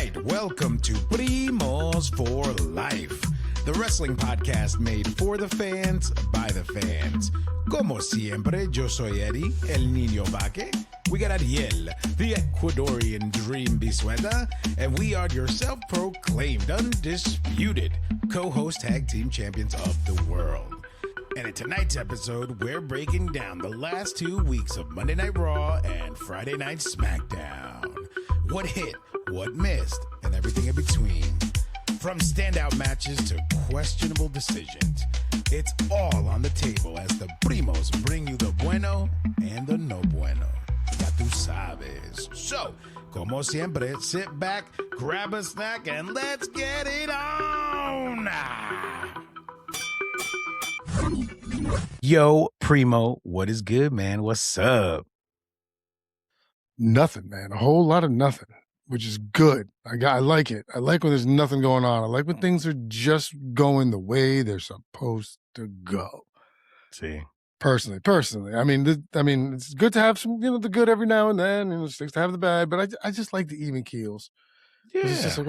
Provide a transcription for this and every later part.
right, welcome to Primos for Life, the wrestling podcast made for the fans, by the fans. Como siempre, yo soy Eddie, el niño vaque. We got Ariel, the Ecuadorian dream bisueta, and we are your self-proclaimed, undisputed co-host tag team champions of the world. And in tonight's episode, we're breaking down the last 2 weeks of Monday Night Raw and Friday Night SmackDown. What hit, what missed, and everything in between. From standout matches to questionable decisions, it's all on the table as the Primos bring you the bueno and the no bueno. Ya tú sabes. So, como siempre, sit back, grab a snack, and let's get it on! Yo, Primo, what is good, man? What's up? Nothing, man. A whole lot of nothing, which is good. I like it. I like when there's nothing going on. I like when things are just going the way they're supposed to go. See, personally, I mean, it's good to have some, the good every now and then, and it's nice to have the bad. But I just like the even keels. yeah, It's just like,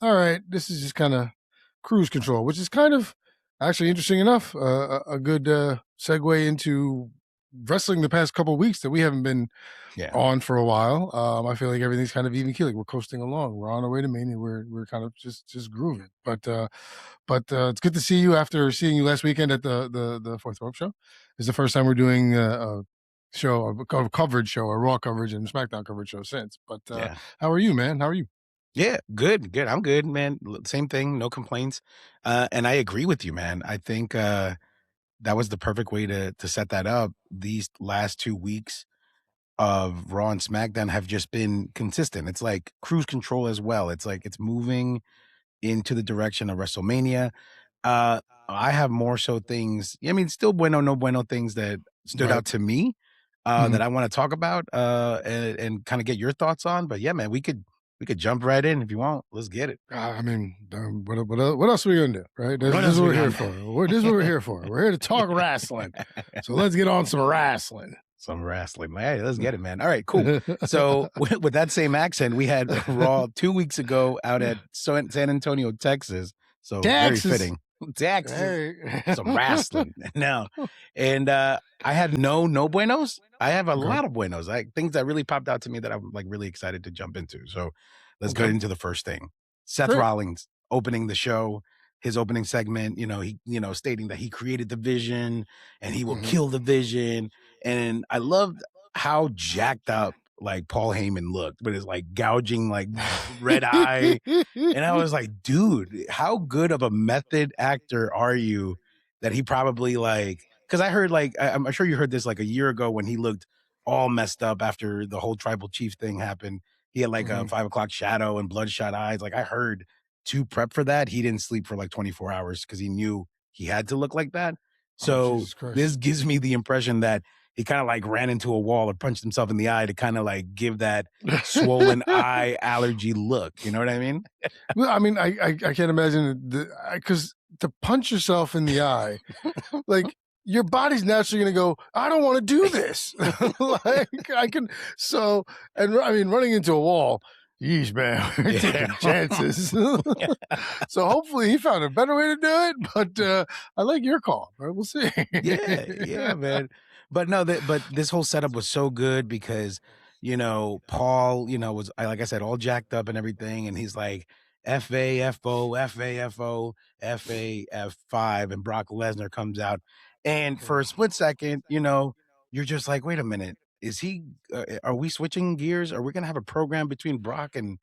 all right. This is just kind of cruise control, which is kind of actually interesting enough. A good segue into wrestling the past couple of weeks that we haven't been on for a while. I feel like everything's kind of even keeling. We're coasting along. We're on our way to Mania. We're kind of just grooving. But it's good to see you after seeing you last weekend at the Fourth Rope show. It's the first time we're doing a coverage show, a Raw coverage and SmackDown coverage show since. But how are you, man? How are you? Yeah, good. I'm good, man. Same thing, no complaints. And I agree with you, man. I think that was the perfect way to set that up. These last 2 weeks of Raw and SmackDown have just been consistent. It's like cruise control as well. It's like it's moving into the direction of WrestleMania. I have more so things, still bueno, no bueno things that stood out to me that I want to talk about and kind of get your thoughts on. But yeah, man, we could jump right in if you want. Let's get it. What else are we gonna do, right? This is what we're here for. This is what we're here for. We're here to talk wrestling. So let's get on some wrestling. Hey, let's get it, man. All right, cool. So with that same accent, we had Raw 2 weeks ago out at San Antonio, Texas. So very fitting. Texas. Hey. Some wrestling now. And I had no buenos. I have a lot of buenos. Things that really popped out to me that I'm like really excited to jump into. So let's get into the first thing. Seth Rollins opening the show, his opening segment, he stating that he created the Vision and he will kill the Vision. And I loved how jacked up like Paul Heyman looked with his like gouging like red eye. And I was like, dude, how good of a method actor are you that he probably like, because I heard like, I'm sure you heard this like a year ago when he looked all messed up after the whole tribal chief thing happened. He had like a 5 o'clock shadow and bloodshot eyes. Like I heard to prep for that, he didn't sleep for like 24 hours because he knew he had to look like that. So this gives me the impression that he kind of like ran into a wall or punched himself in the eye to kind of like give that swollen eye allergy look. You know what I mean? Well, I mean, I can't imagine because to punch yourself in the eye, like your body's naturally going to go, I don't want to do this. Running into a wall, yeesh, man, we're taking chances. So hopefully he found a better way to do it. But I like your call. Right? We'll see. Yeah, man. But no, but this whole setup was so good because, Paul, was, like I said, all jacked up and everything. And he's like, FAFO, FAFO, FAF5. And Brock Lesnar comes out. And for a split second, you're just like, wait a minute. Is he, are we switching gears? Are we going to have a program between Brock and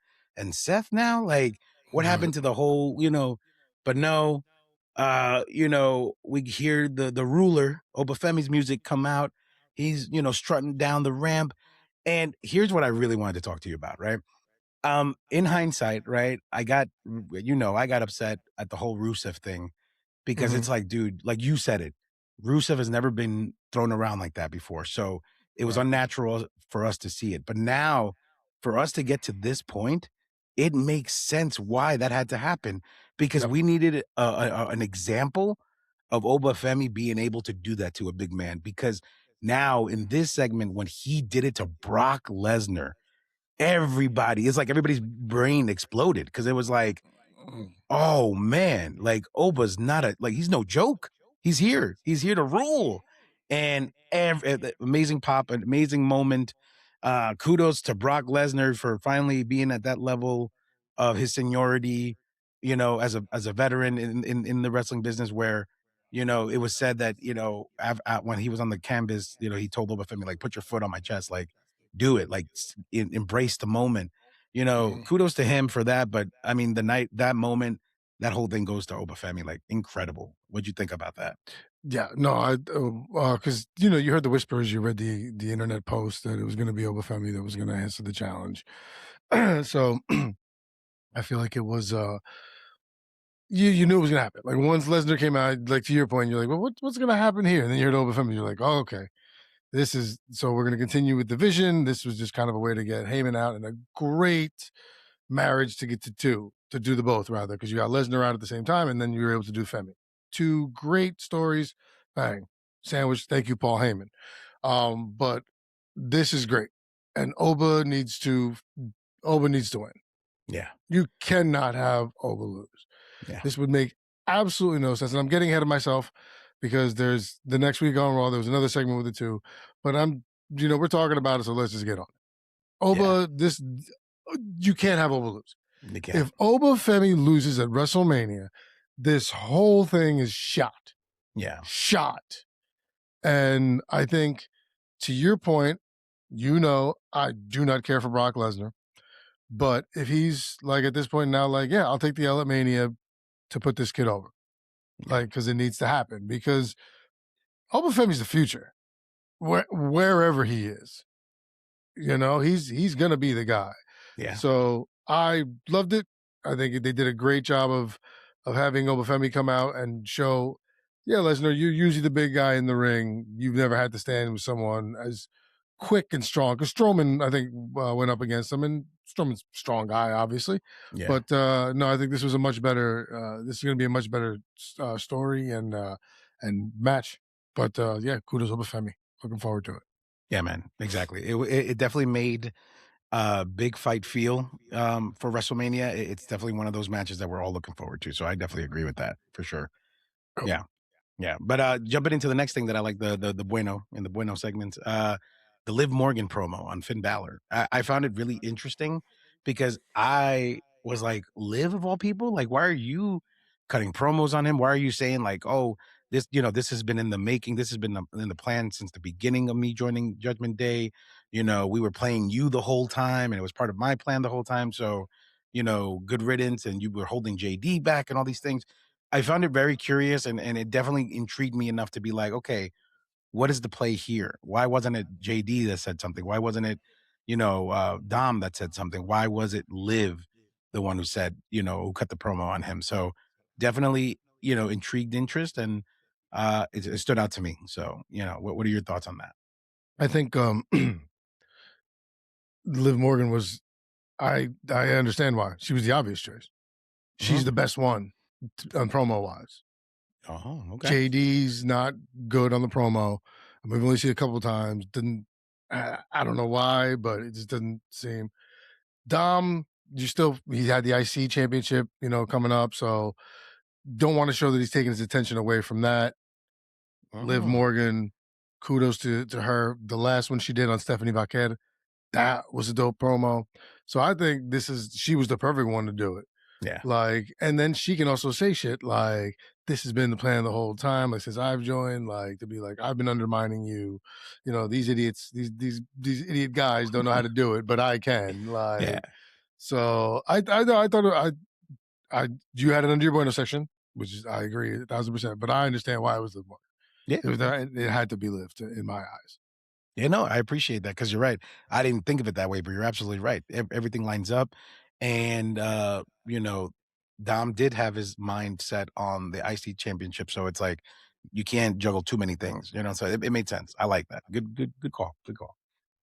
Seth now? Like, what happened to the whole, but no. We hear the ruler, Obafemi's music come out. He's, strutting down the ramp. And here's what I really wanted to talk to you about, right? In hindsight, right, I got upset at the whole Rusev thing because it's like, dude, like you said it, Rusev has never been thrown around like that before. So it was unnatural for us to see it. But now for us to get to this point, it makes sense why that had to happen because we needed an example of Obafemi being able to do that to a big man. Because now in this segment, when he did it to Brock Lesnar, everybody, it's like everybody's brain exploded because it was like, oh man, like Oba's not he's no joke. He's here. He's here to rule. And amazing pop, an amazing moment. Kudos to Brock Lesnar for finally being at that level of his seniority, as a veteran in the wrestling business where, it was said that, when he was on the canvas, he told Obafemi, like, put your foot on my chest, like, do it, like, embrace the moment. Kudos to him for that. But I mean, that moment, that whole thing goes to Obafemi, like incredible. What'd you think about that? Yeah, no, because you heard the whispers, you read the internet post that it was going to be Obafemi that was going to answer the challenge. So I feel like it was you knew it was going to happen. Like once Lesnar came out, like to your point, you're like, well, what's going to happen here? And then you heard Obafemi, you're like, oh, okay, this is so we're going to continue with the vision. This was just kind of a way to get Heyman out, and a great marriage to get to do the both rather, because you got Lesnar out at the same time, and then you were able to do Femi. Two great stories, bang, sandwich. Thank you, Paul Heyman. But this is great, and Oba needs to win. Yeah, you cannot have Oba lose. Yeah. This would make absolutely no sense, and I'm getting ahead of myself because there's the next week on Raw. There was another segment with the two, but we're talking about it, so let's just get on it. Oba, you can't have Oba lose. If Obafemi loses at WrestleMania, this whole thing is shot. Yeah. Shot. And I think, to your point, I do not care for Brock Lesnar. But if he's like at this point now, like, yeah, I'll take the L at Mania to put this kid over. Like, because it needs to happen. Because Obafemi's the future. Wherever he is. He's gonna be the guy. Yeah. So I loved it. I think they did a great job of having Obafemi come out and show, yeah, Lesnar, you're usually the big guy in the ring. You've never had to stand with someone as quick and strong. Because Strowman, I think, went up against him, and Strowman's a strong guy, obviously. Yeah. But no, I think this was a much better. This is going to be a much better story and match. But yeah, kudos Obafemi. Looking forward to it. Yeah, man, exactly. It definitely made a big fight feel for WrestleMania. It's definitely one of those matches that we're all looking forward to. So I definitely agree with that for sure. Oh. Yeah. But jumping into the next thing that I like, the Bueno in the Bueno segment, the Liv Morgan promo on Finn Balor. I found it really interesting because I was like, Liv of all people, like, why are you cutting promos on him? Why are you saying like, oh, this has been in the making. This has been in the plan since the beginning of me joining Judgment Day. We were playing you the whole time, and it was part of my plan the whole time. So, good riddance, and you were holding JD back and all these things. I found it very curious, and it definitely intrigued me enough to be like, okay, what is the play here? Why wasn't it JD that said something? Why wasn't it, Dom that said something? Why was it Liv, the one who said, who cut the promo on him? So definitely, intrigued interest, and it stood out to me. So, what are your thoughts on that? I think Liv Morgan was, I understand why. She was the obvious choice. She's the best one on promo wise. Oh, okay. JD's not good on the promo. We've only seen it a couple of times. I don't know why, but it just doesn't seem. Dom, he had the IC championship, coming up. So don't want to show that he's taking his attention away from that. Liv Morgan, kudos to her. The last one she did on Stephanie Vaquer, that was a dope promo. So I think she was the perfect one to do it. Yeah. Like, and then she can also say shit like, this has been the plan the whole time. Like, since I've joined, like, to be like, I've been undermining you. These idiots, these idiot guys don't know how to do it, but I can. Like, yeah. So I thought you had it under your Bueno section, which is, I agree 1,000%, but I understand why it was the one. Yeah. It had to be lived in my eyes. Yeah, no, I appreciate that because you're right. I didn't think of it that way, but you're absolutely right. Everything lines up. And, Dom did have his mind set on the IC championship. So it's like, you can't juggle too many things, so it made sense. I like that. Good call. Good call.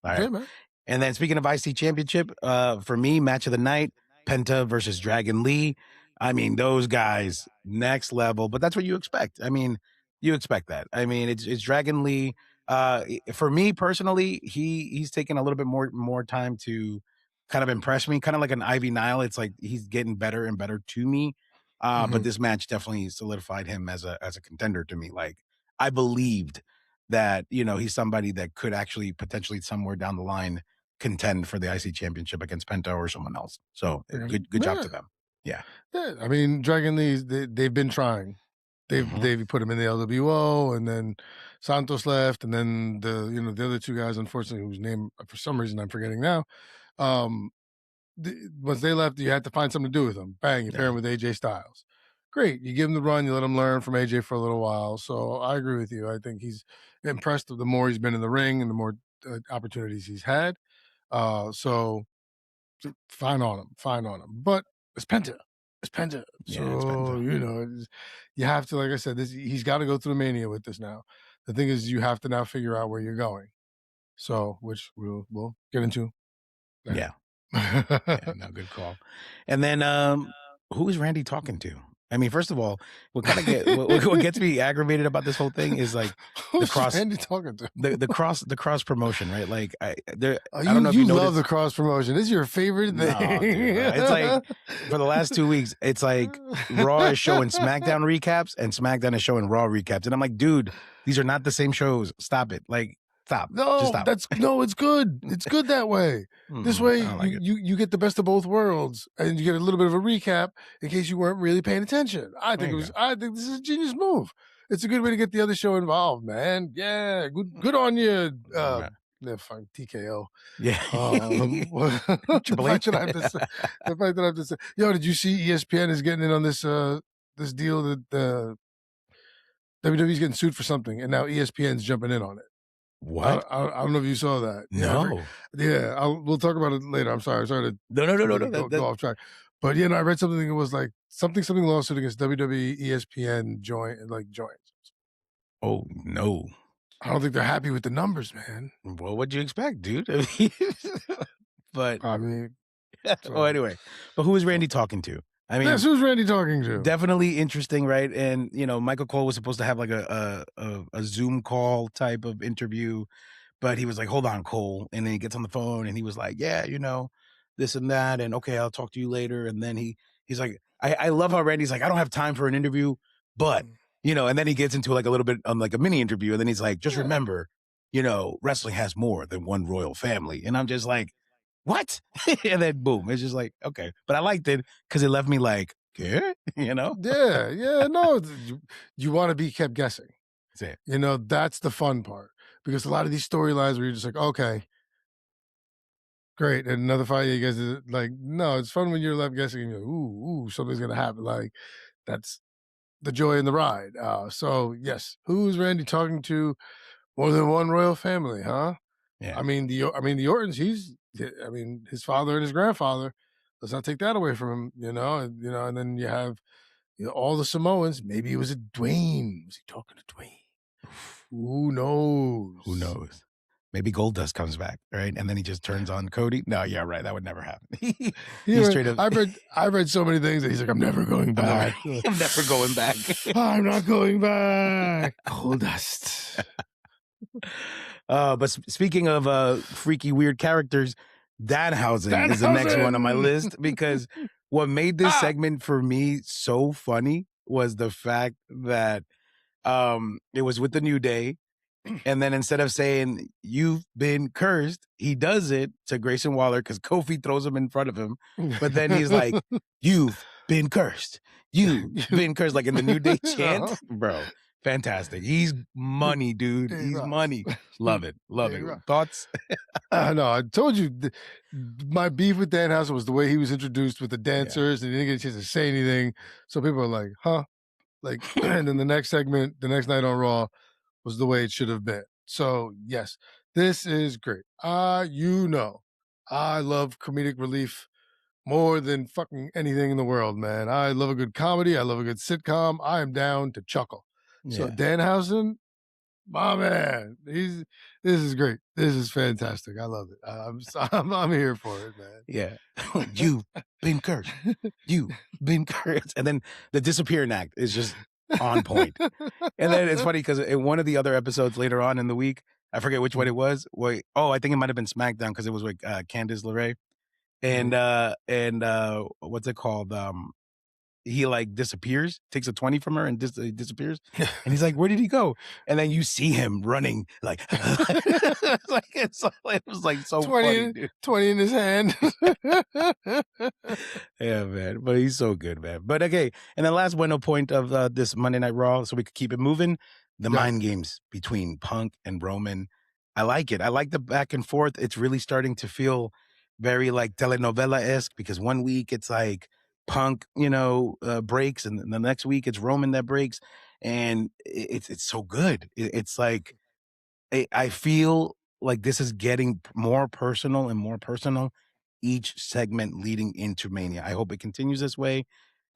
All right. Man. And then speaking of IC championship, for me, match of the night, Penta versus Dragon Lee. I mean, those guys, next level, but that's what you expect. I mean, you expect that. I mean, it's Dragon Lee. For me personally, he's taken a little bit more time to kind of impressed me, kind of like an Ivy Nile. It's like he's getting better and better to me. But this match definitely solidified him as a contender to me. Like I believed that, he's somebody that could actually potentially somewhere down the line contend for the IC championship against Penta or someone else. So good job to them. Yeah. I mean, Dragon Lee, they've been trying. They've put him in the LWO, and then Santos left, and then the other two guys, unfortunately, whose name for some reason I'm forgetting now. Once they left, you had to find something to do with them. Bang, you pair him with AJ Styles. Great, you give him the run, you let him learn from AJ for a little while. So I agree with you. I think he's impressed the more he's been in the ring and the more opportunities he's had. So fine on him. But it's Penta. It's Penta. So, it's Penta. You have to, like I said, he's got to go through the Mania with this now. The thing is, you have to now figure out where you're going. So, which we'll get into. Yeah. No, good call. And then, who is Randy talking to? I mean, first of all, what gets me aggravated about this whole thing is like the cross. Randy talking to the cross promotion, right? Like, I don't know if you love the cross promotion. This is your favorite thing. No, dude, it's like for the last 2 weeks, it's like Raw is showing SmackDown recaps and SmackDown is showing Raw recaps, and I'm like, dude, these are not the same shows. Stop it. Like, stop. No, just stop. It's good. It's good that way. This way, you get the best of both worlds, and you get a little bit of a recap in case you weren't really paying attention. I think this is a genius move. It's a good way to get the other show involved, man. Yeah, good on you. Fine, TKO. Yeah. The fact that I have to say, yo, did you see ESPN is getting in on this this deal that WWE's getting sued for something, and now ESPN's jumping in on it. What? I don't know if you saw that. No. We'll talk about it later. I'm sorry to no. Go off track. But I read something that was like something lawsuit against WWE, ESPN joints. Oh no. I don't think they're happy with the numbers, man. Well, what'd you expect, dude? But I mean, oh, anyway. But who is Randy talking to? I mean, yes, who's Randy talking to? Definitely interesting, right? And Michael Cole was supposed to have like a Zoom call type of interview, but he was like, "Hold on, Cole," and then he gets on the phone and he was like, "Yeah, this and that, and okay, I'll talk to you later." And then he's like, I love how Randy's like, "I don't have time for an interview, but." And then he gets into like a little bit like a mini interview, and then he's like, just remember, wrestling has more than one royal family. And I'm just like, what? And then boom, it's just like, okay. But I liked it because it left me like, yeah, Yeah, no, you want to be kept guessing. That's it. That's the fun part. Because a lot of these storylines where you're just like, okay, great. And another fight, you guys are like, no, it's fun when you're left guessing and you're like, ooh, something's going to happen. Like, that's the joy in the ride. So yes, who's Randy talking to? More than one royal family, huh? Yeah. I mean the Ortons. His father and his grandfather. Let's not take that away from him, And then you have all the Samoans. Maybe it was a Dwayne. Was he talking to Dwayne? Who knows? Maybe Goldust comes back, right? And then he just turns on Cody. No, yeah, right. That would never happen. Straight up. I've read so many things that he's like, I'm never going back. I'm never going back. I'm not going back. Goldust. But speaking of freaky weird characters, Danhausen is the next one on my list, because what made this segment for me so funny was the fact that it was with the New Day. And then instead of saying, "You've been cursed," he does it to Grayson Waller because Kofi throws him in front of him. But then he's like, "You've been cursed. You've been cursed," like in the New Day chant. Bro, fantastic. He's money, dude. He's money. Love it. Love it. Thoughts? No, I told you my beef with Danhausen was the way he was introduced with the dancers, and he didn't get a chance to say anything. So people are like, huh? Like, and then the next segment, the next night on Raw, was the way it should have been. So yes, this is great. I love comedic relief more than fucking anything in the world, man. I love a good comedy. I love a good sitcom. I am down to chuckle. Yeah. So Danhausen, my man, this is great. This is fantastic. I love it. I'm here for it, man. Yeah. You've been cursed. You've been cursed. And then the disappearing act is just on point. And then it's funny because in one of the other episodes later on in the week, I forget which one it was. I think it might have been SmackDown because it was with Candice LeRae. and what's it called? He like disappears, takes a 20 from her and disappears. And he's like, where did he go? And then you see him running like, it was like so 20, funny, dude. 20 in his hand. Yeah, man. But he's so good, man. But okay. And the last bueno point of this Monday Night Raw, so we could keep it moving, the mind games between Punk and Roman. I like it. I like the back and forth. It's really starting to feel very like telenovela-esque, because one week it's like Punk, breaks, and the next week it's Roman that breaks, and it's so good. It's like I feel like this is getting more personal and more personal each segment leading into Mania. I hope it continues this way,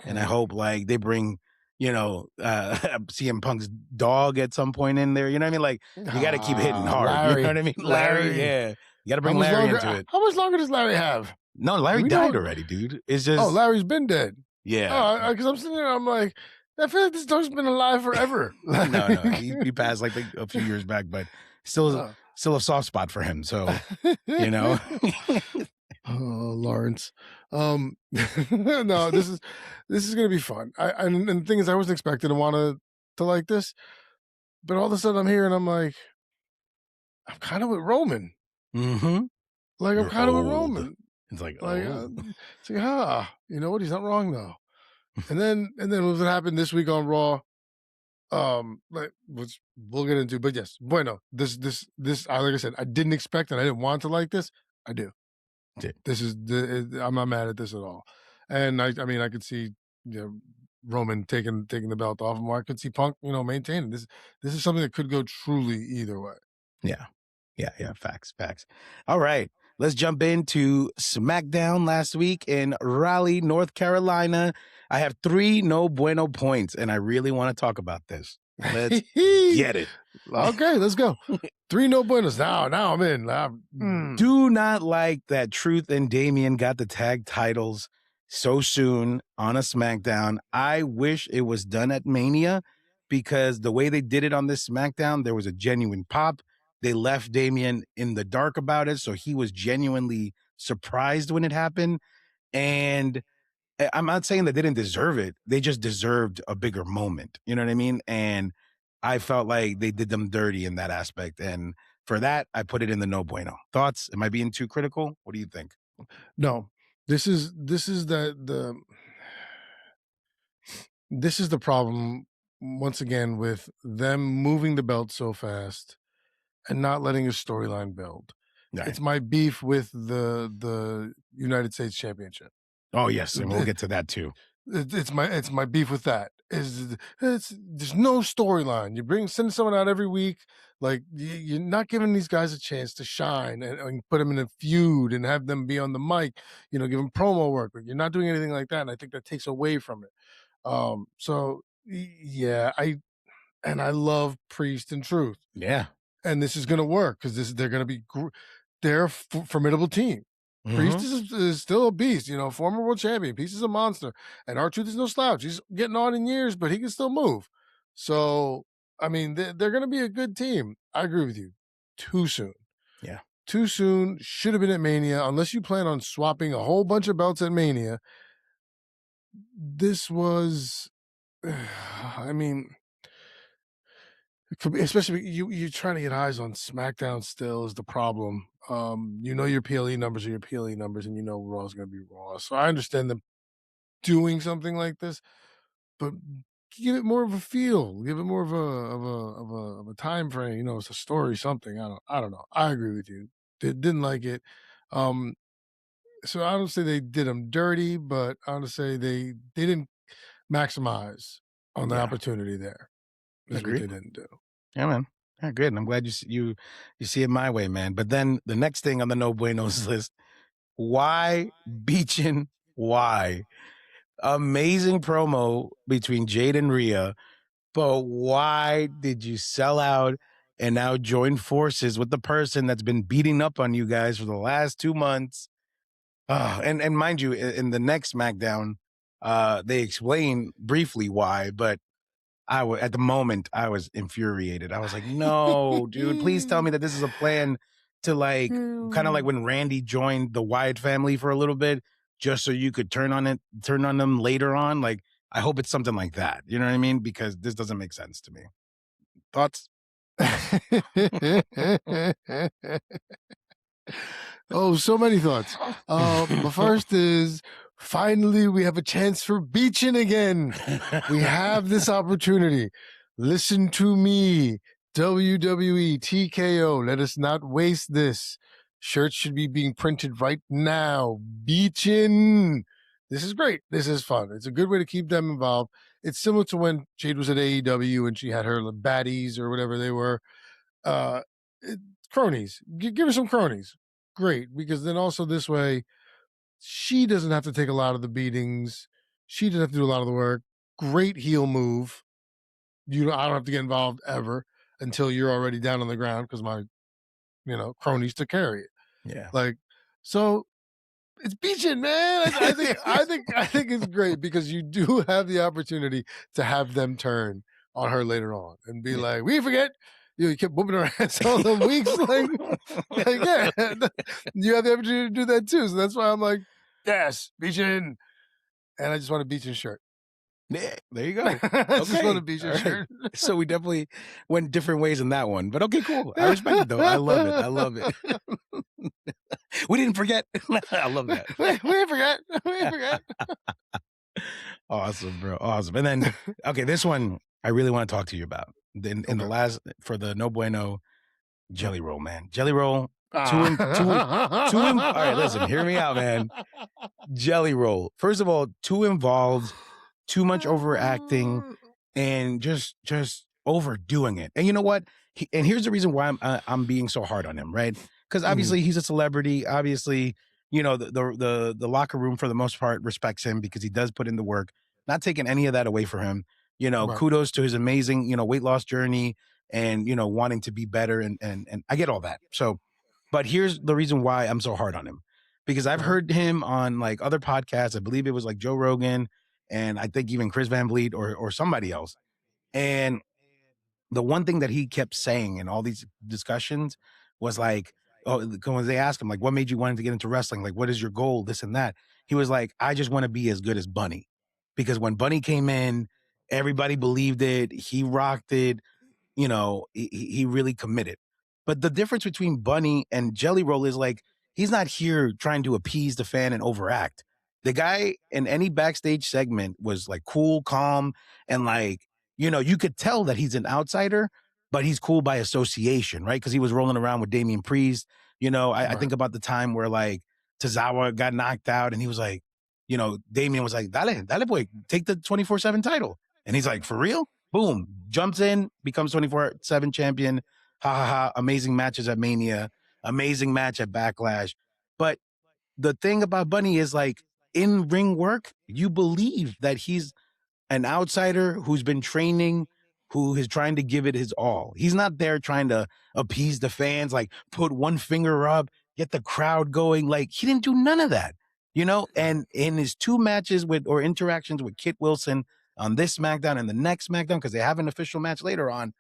and I hope like they bring CM Punk's dog at some point in there. You know what I mean? Like you got to keep hitting hard. Larry, you know what I mean? Larry, yeah. You got to bring Larry into it. How much longer does Larry have? No, Larry died already, dude. It's just Larry's been dead. Yeah. Because I'm sitting there, I'm like, I feel like this dog's been alive forever. No, he passed like a few years back, but still a soft spot for him. So Oh, Lawrence. No, this is gonna be fun. And the thing is, I wasn't expecting to want to like this, but all of a sudden I'm here and I'm like, I'm kind of with Roman. Mm-hmm. Like I'm kind of with Roman. It's like it's like, you know what? He's not wrong though. and then what happened this week on Raw, which we'll get into. But yes, bueno. This, like I said, I didn't expect and I didn't want to like this. I do. This is I'm not mad at this at all. And I mean, I could see Roman taking the belt off him, or I could see Punk, maintaining this. This is something that could go truly either way. Yeah. Facts. All right. Let's jump into SmackDown last week in Raleigh, North Carolina. I have 3 no bueno points, and I really want to talk about this. Let's get it. Okay, let's go. 3 no buenos. Now I'm in. Do not like that Truth and Damian got the tag titles so soon on a SmackDown. I wish it was done at Mania, because the way they did it on this SmackDown, there was a genuine pop. They left Damian in the dark about it, so he was genuinely surprised when it happened. And I'm not saying they didn't deserve it. They just deserved a bigger moment. You know what I mean? And I felt like they did them dirty in that aspect. And for that, I put it in the no bueno. Thoughts? Am I being too critical? What do you think? No. This is the problem once again with them moving the belt so fast and not letting a storyline build. Right. It's my beef with the United States Championship. Oh yes, and we'll get to that too. It's my beef with that. There's no storyline. You send someone out every week, like you're not giving these guys a chance to shine and put them in a feud and have them be on the mic. Give them promo work, but you're not doing anything like that, and I think that takes away from it. So yeah, I love Priest and Truth. Yeah. And this is going to work because they're going to be they're a formidable team. Mm-hmm. Priest is still a beast, former world champion. Priest is a monster, and R-Truth is no slouch. He's getting on in years, but he can still move. So, I mean, they're going to be a good team. I agree with you. Too soon. Yeah. Too soon. Should have been at Mania. Unless you plan on swapping a whole bunch of belts at Mania. This was, I mean, especially you're trying to get eyes on SmackDown still is the problem. Your PLE numbers are your PLE numbers, and Raw's going to be Raw. So I understand them doing something like this, but give it more of a feel. Give it more of a time frame. It's a story, something. I don't know. I agree with you. Didn't like it. So I don't say they did them dirty, but I want to say they didn't maximize on the opportunity there. That's what they didn't do. Yeah, man. Yeah, good. And I'm glad you see it my way, man. But then the next thing on the no buenos list, why Beechin? Why? Amazing promo between Jade and Rhea, but why did you sell out and now join forces with the person that's been beating up on you guys for the last 2 months? And mind you, in the next SmackDown, they explain briefly why, but at the moment I was infuriated. I was like, no, dude, please tell me that this is a plan to like kind of like when Randy joined the Wyatt family for a little bit, just so you could turn on them later on. Like, I hope it's something like that. You know what I mean? Because this doesn't make sense to me. Thoughts? Oh, so many thoughts. The first is finally we have a chance for beaching again. We have this opportunity. Listen to me, WWE, TKO. Let us not waste this. Shirts should be being printed right now. Beaching. This is great. This is fun. It's a good way to keep them involved. It's similar to when Jade was at AEW and she had her baddies or whatever they were. Cronies. Give her some cronies. Great, because then also this way, she doesn't have to take a lot of the beatings. She doesn't have to do a lot of the work. Great heel move. I don't have to get involved ever until you're already down on the ground because my, cronies to carry it. Yeah. Like, so it's beaching, man. I think it's great because you do have the opportunity to have them turn on her later on and be like, we forget. You kept whooping her ass all the weeks. Yeah, you have the opportunity to do that too. So that's why I'm like, yes, beaching. And I just want a beaching shirt. Yeah, there you go. I just want a beaching shirt. So we definitely went different ways in that one. But okay, cool. I respect it though. I love it. We didn't forget. I love that. We didn't forget. Awesome, bro. Awesome. And then, okay, this one I really want to talk to you about. In the last, for the No Bueno Jelly Roll, man. Jelly Roll, all right, listen, hear me out, man. Jelly Roll. First of all, too involved, too much overacting, and just overdoing it. And you know what? And here's the reason why I'm being so hard on him, right? Because obviously he's a celebrity. Obviously, the locker room for the most part respects him because he does put in the work. Not taking any of that away from him. Right. Kudos to his amazing, weight loss journey and, wanting to be better. And I get all that. So, but here's the reason why I'm so hard on him, because I've heard him on like other podcasts. I believe it was like Joe Rogan and I think even Chris Van Vliet or somebody else. And the one thing that he kept saying in all these discussions was like, when they asked him, like, what made you want to get into wrestling? Like, what is your goal? This and that. He was like, I just want to be as good as Bunny. Because when Bunny came in, everybody believed it. He rocked it. He really committed. But the difference between Bunny and Jelly Roll is like, he's not here trying to appease the fan and overact. The guy in any backstage segment was like cool, calm, and like, you could tell that he's an outsider, but he's cool by association, right? Because he was rolling around with Damian Priest. I think about the time where like Tozawa got knocked out and he was like, Damian was like, dale boy, take the 24/7 title. And he's like, for real? Boom. Jumps in, becomes 24/7 champion. Ha ha ha. Amazing matches at Mania. Amazing match at Backlash. But the thing about Bunny is like in ring work, you believe that he's an outsider who's been training, who is trying to give it his all. He's not there trying to appease the fans, like put one finger up, get the crowd going. Like he didn't do none of that, and in his two matches or interactions with Kit Wilson on this SmackDown and the next SmackDown, because they have an official match later on,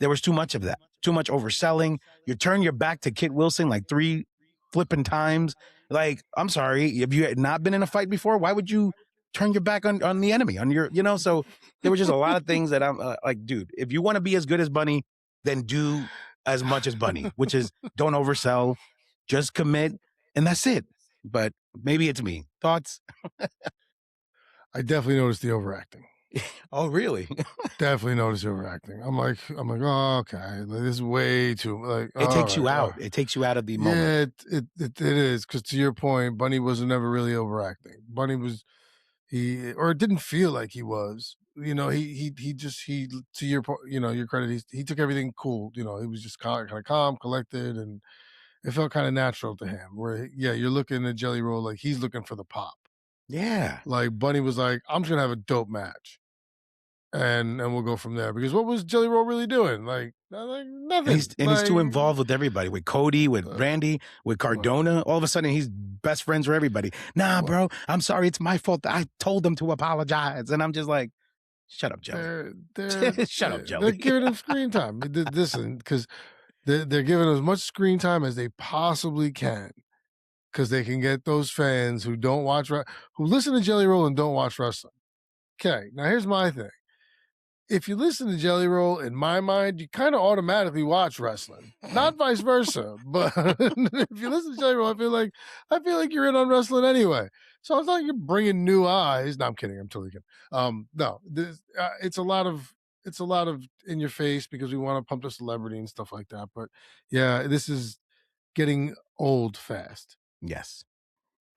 there was too much of that, too much overselling. You turn your back to Kit Wilson like 3 flipping times. Like, I'm sorry, if you had not been in a fight before, why would you turn your back on the enemy, on your, so there were just a lot of things that I'm like, dude, if you want to be as good as Bunny, then do as much as Bunny, which is don't oversell, just commit, and that's it. But maybe it's me. Thoughts? I definitely noticed the overacting. Oh, really? Definitely noticed the overacting. I'm like, oh, okay, this is way too like. It takes you out. It takes you out of the moment. Yeah, it is, because to your point, Bunny wasn't never really overacting. Bunny was. It didn't feel like he was, he to your point, your credit, he took everything cool, he was just kind of calm, collected, and it felt kind of natural to him, where, you're looking at Jelly Roll like he's looking for the pop. Yeah. Like Bunny was like, I'm just going to have a dope match. And we'll go from there. Because what was Jelly Roll really doing? Like nothing. He's too involved with everybody, with Cody, with Randy, with Cardona. All of a sudden, he's best friends with everybody. Nah, bro, I'm sorry. It's my fault. I told them to apologize. And I'm just like, shut up, Jelly. Shut up, Jelly. They're giving him screen time. Listen, because they're giving as much screen time as they possibly can because they can get those fans who don't watch who listen to Jelly Roll and don't watch wrestling. Okay, now here's my thing. If you listen to Jelly Roll, in my mind, you kind of automatically watch wrestling, not vice versa. But if you listen to Jelly Roll, I feel like you're in on wrestling anyway. So it's not like you're bringing new eyes. No, I'm kidding. I'm totally kidding. No, it's a lot of in your face because we want to pump the celebrity and stuff like that. But yeah, this is getting old fast. Yes.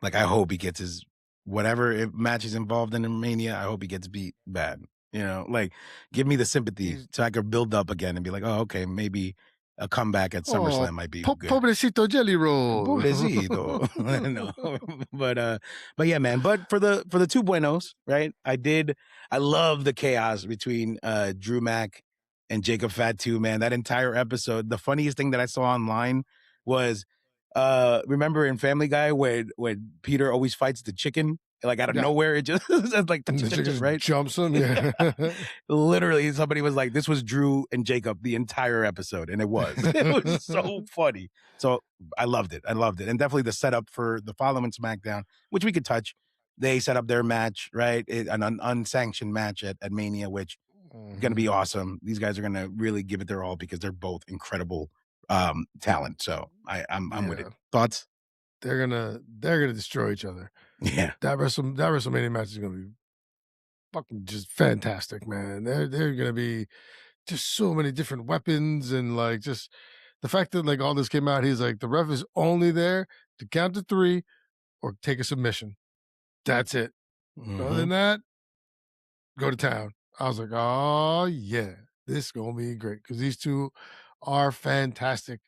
Like, I hope he gets his whatever match he's involved in Mania. I hope he gets beat bad. Like, give me the sympathy so I could build up again and be like, oh, okay, maybe a comeback at SummerSlam might be good. Pobrecito Jelly Roll. Pobrecito. But yeah, man. But for the two buenos, right? I love the chaos between Drew Mack and Jacob Fatu, man. That entire episode. The funniest thing that I saw online was remember in Family Guy when Peter always fights the chicken, like out of nowhere, it just like the chicken just right jumps him. Yeah. Literally, somebody was like, "This was Drew and Jacob the entire episode," and it was so funny. So I loved it, and definitely the setup for the following SmackDown, which we could touch. They set up their match, right? An unsanctioned match at Mania, which is going to be awesome. These guys are going to really give it their all because they're both incredible talent. So I'm with it. Thoughts? They're gonna destroy each other. Yeah. That WrestleMania match is gonna be fucking just fantastic, man. They're gonna be just so many different weapons and like just the fact that like all this came out, he's like the ref is only there to count to 3 or take a submission. That's it. Other than that, go to town. I was like, oh yeah, this is gonna be great because these two are fantastic,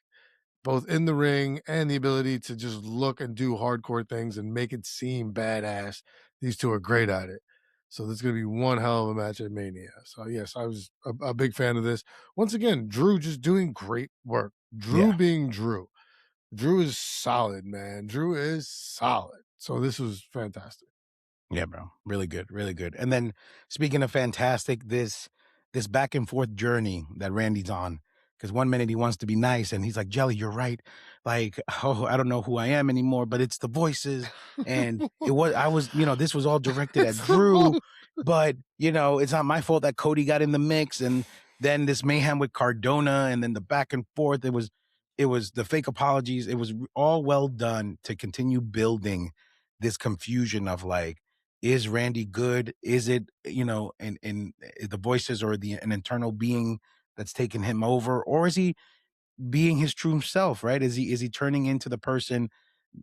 both in the ring and the ability to just look and do hardcore things and make it seem badass. These two are great at it. So there's going to be one hell of a match at Mania. So yes, I was a big fan of this. Once again, Drew just doing great work. Drew being Drew. Drew is solid, man. Drew is solid. So this was fantastic. Yeah, bro. Really good. Really good. And then speaking of fantastic, this back and forth journey that Randy's on. Because one minute he wants to be nice and he's like, Jelly, you're right. Like, oh, I don't know who I am anymore, but it's the voices. And this was all directed at Drew, but it's not my fault that Cody got in the mix. And then this mayhem with Cardona and then the back and forth. It was the fake apologies. It was all well done to continue building this confusion of like, is Randy good? Is it, in the voices or an internal being that's taken him over, or is he being his true self, right? Is he turning into the person,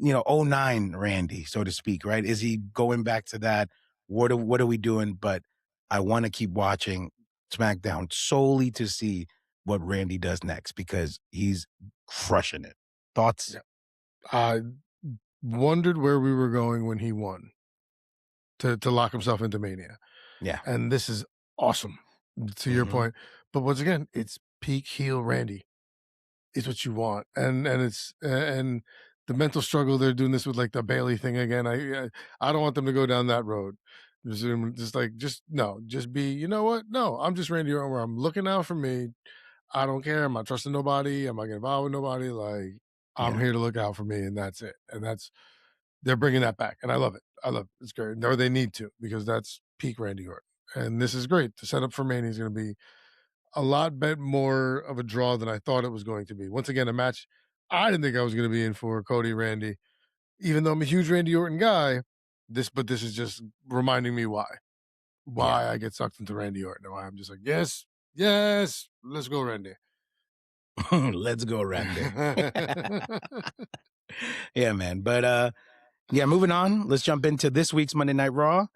09 Randy, so to speak, right? Is he going back to that? What are we doing? But I want to keep watching SmackDown solely to see what Randy does next because he's crushing it. Thoughts? Yeah. I wondered where we were going when he won to lock himself into Mania. Yeah. And this is awesome to your point. But once again, it's peak heel Randy. It's what you want. And it's and the mental struggle they're doing this with like the Bailey thing again. I don't want them to go down that road. Just be, you know what? No, I'm just Randy Orton where I'm looking out for me. I don't care. I'm not trusting nobody. I'm not getting involved with nobody. Like I'm here to look out for me and that's it. And they're bringing that back. And I love it. It's great. Or they need to because that's peak Randy Orton. And this is great. The setup for Mania is going to be a lot bit more of a draw than I thought it was going to be. Once again, a match I didn't think I was going to be in for Cody Randy, even though I'm a huge Randy Orton guy. This is just reminding me why I get sucked into Randy Orton and why I'm just like, yes, let's go, Randy. Let's go, Randy. Yeah, man. But moving on. Let's jump into this week's Monday Night Raw.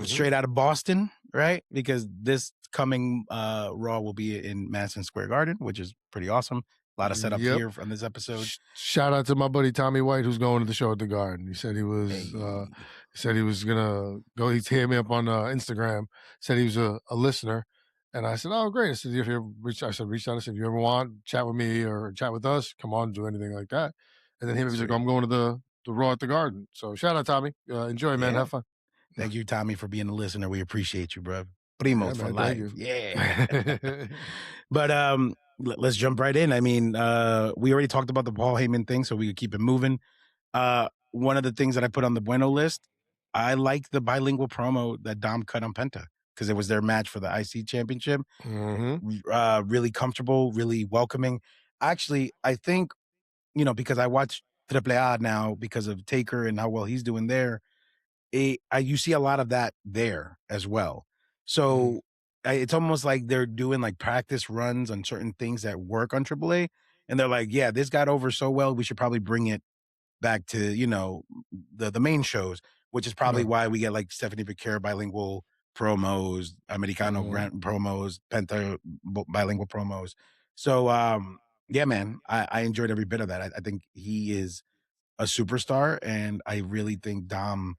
Straight out of Boston, right? Because this coming Raw will be in Madison Square Garden, which is pretty awesome. A lot of setup here from this episode. Shout out to my buddy Tommy White, who's going to the show at the Garden. He said he was gonna go. He hit me up on Instagram. Said he was a listener, and I said, "Oh, great." I said, "If you reach out," I said, "If you ever want chat with me or chat with us, come on, do anything like that." And then he was like, "I'm going to the Raw at the Garden." So shout out Tommy. Enjoy, man. Have fun. Thank you, Tommy, for being a listener. We appreciate you, bro. Primos for life. Yeah. But let's jump right in. I mean, we already talked about the Paul Heyman thing, so we could keep it moving. One of the things that I put on the Bueno list, I like the bilingual promo that Dom cut on Penta because it was their match for the IC championship. Really comfortable, really welcoming. Actually, I think, because I watch Triple A now because of Taker and how well he's doing there, you see a lot of that there as well. So it's almost like they're doing like practice runs on certain things that work on AAA. And they're like, yeah, this got over so well, we should probably bring it back to, the main shows, which is probably why we get like Stephanie Becerra bilingual promos, Americano Grant promos, Penta bilingual promos. So, yeah, man, I enjoyed every bit of that. I think he is a superstar, and I really think Dom,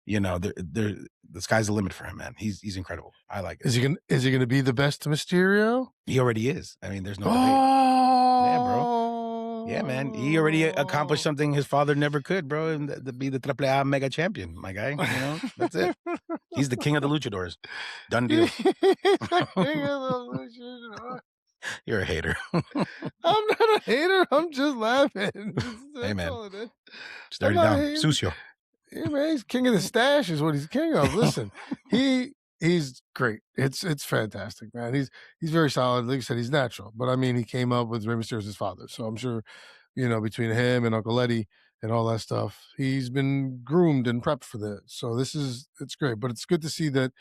the sky's the limit for him, man. He's incredible. I like it. Is he gonna be the best Mysterio? He already is. I mean, there's no debate. Yeah, bro. Yeah, man. He already accomplished something his father never could, bro, and to be the Triple A mega champion, my guy. That's it. He's the king of the luchadors. Done deal. You're a hater. I'm not a hater. I'm just laughing. Hey, man. Start it down. Sucio. Yeah, man, he's king of the stash is what he's king of. Listen, he's great. It's fantastic, man. He's very solid. Like I said, he's natural. But I mean, he came up with Rey Mysterio's father. So I'm sure, between him and Uncle Eddie and all that stuff, he's been groomed and prepped for this. So it's great. But it's good to see that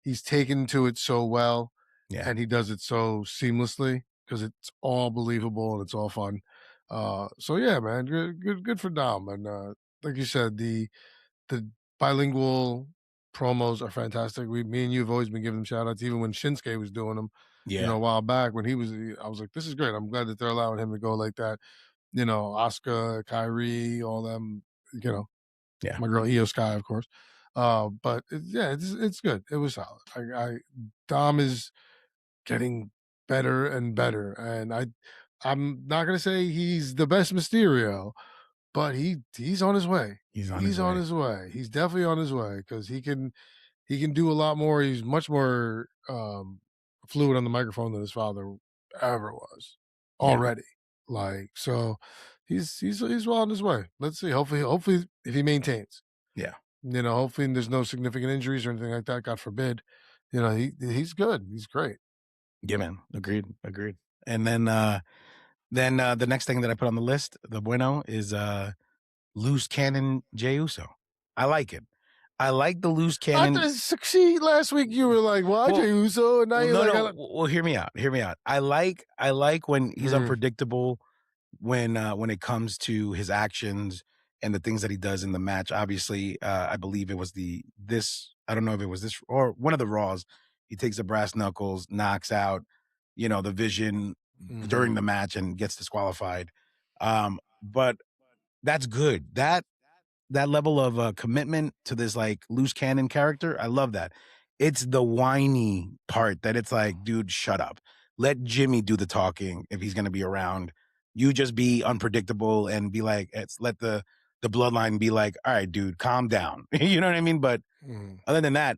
he's taken to it so well. Yeah. And he does it so seamlessly because it's all believable and it's all fun. So yeah, man, good for Dom. And like you said, the bilingual promos are fantastic. Me and you have always been giving them shout outs, even when Shinsuke was doing them, a while back when I was like, this is great. I'm glad that they're allowing him to go like that. Asuka, Kyrie, all them, yeah, my girl Io Sky, of course. But it's good. It was solid. Dom is getting better and better. And I'm not going to say he's the best Mysterio, but he's on his way. He's on his way. He's definitely on his way because he can do a lot more. He's much more fluid on the microphone than his father ever was already. So he's well on his way. Let's see. Hopefully if he maintains. Yeah. Hopefully there's no significant injuries or anything like that. God forbid. He's good. He's great. Yeah, man. Agreed. And then the next thing that I put on the list, the Bueno, is loose cannon Jey Uso. I like it. I like the loose cannon. See, last week you were like, "Why Jey Uso?" And now you're like, "Well, hear me out. I like when he's unpredictable when it comes to his actions and the things that he does in the match. Obviously, I believe it was I don't know if it was this or one of the Raws. He takes the brass knuckles, knocks out, the Vision during the match and gets disqualified. But that's good. That level of commitment to this like loose cannon character, I love that. It's the whiny part that it's like, dude, shut up. Let Jimmy do the talking if he's going to be around. You just be unpredictable and be like, let the bloodline be like, all right, dude, calm down. You know what I mean? But other than that,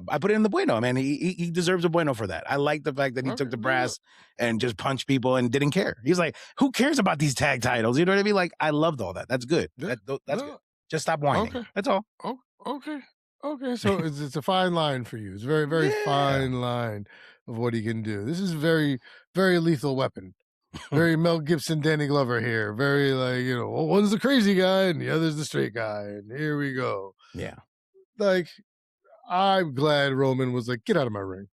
I put it in the Bueno, man. He deserves a Bueno for that. I like the fact that he took the brass and just punched people and didn't care. He's like, who cares about these tag titles? You know what I mean? Like, I loved all that. That's good. That's good. Just stop whining. Okay. That's all. Oh, okay. So it's a fine line for you. It's a very, very fine line of what he can do. This is very, very Lethal Weapon. Very Mel Gibson, Danny Glover here. Very like, one's the crazy guy and the other's the straight guy. And here we go. Yeah. Like, I'm glad Roman was like, get out of my ring.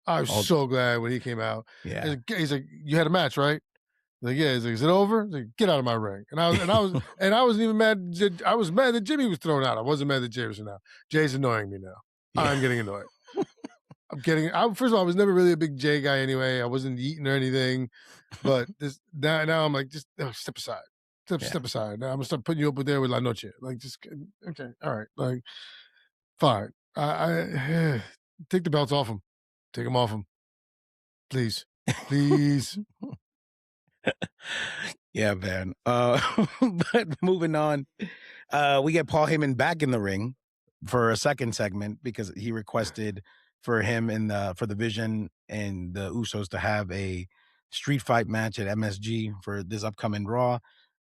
I was so glad when he came out. Yeah. He's like, you had a match, right? Like, yeah. He's like, is it over? He's like, get out of my ring. And I wasn't even mad. I was mad that Jimmy was thrown out. I wasn't mad that Jay was out. Jay's annoying me now. Yeah. I'm getting annoyed. First of all, I was never really a big Jay guy anyway. I wasn't eating or anything. But now I'm like, just step aside. Step aside. Now I'm gonna start putting you up there with La Noche. Like, just okay, all right. Like, fine. I take the belts off him. Take them off him. Please. Yeah, man. But moving on, we get Paul Heyman back in the ring for a second segment because he requested for him for the Vision and the Usos to have a street fight match at MSG for this upcoming Raw.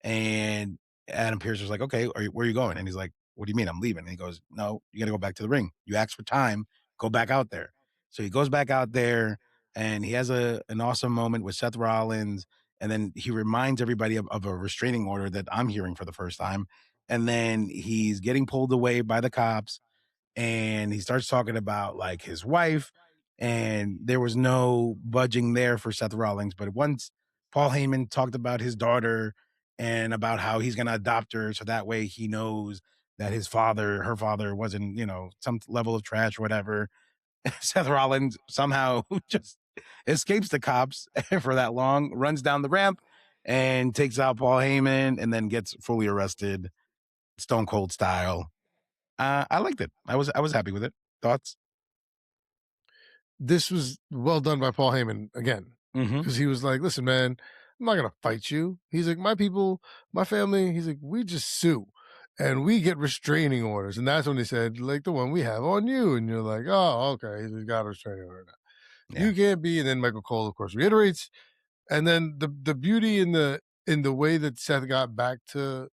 And Adam Pearce was like, "Okay, where are you going?" And he's like, "What do you mean? I'm leaving." And he goes, "No, you got to go back to the ring. You asked for time. Go back out there." So he goes back out there, and he has an awesome moment with Seth Rollins, and then he reminds everybody of a restraining order that I'm hearing for the first time. And then he's getting pulled away by the cops, and he starts talking about like his wife, and there was no budging there for Seth Rollins. But once Paul Heyman talked about his daughter and about how he's going to adopt her, so that way he knows that her father wasn't, some level of trash or whatever. Seth Rollins somehow just escapes the cops for that long, runs down the ramp and takes out Paul Heyman, and then gets fully arrested, Stone Cold style. I liked it. I was happy with it. Thoughts? This was well done by Paul Heyman again, because he was like, "Listen, man, I'm not gonna fight you." He's like, "My people, my family." He's like, "We just sue, and we get restraining orders." And that's when he said, like the one we have on you, and you're like, "Oh, okay, he's got a restraining order now. Yeah. You can't be." And then Michael Cole, of course, reiterates. And then the beauty in the way that Seth got back to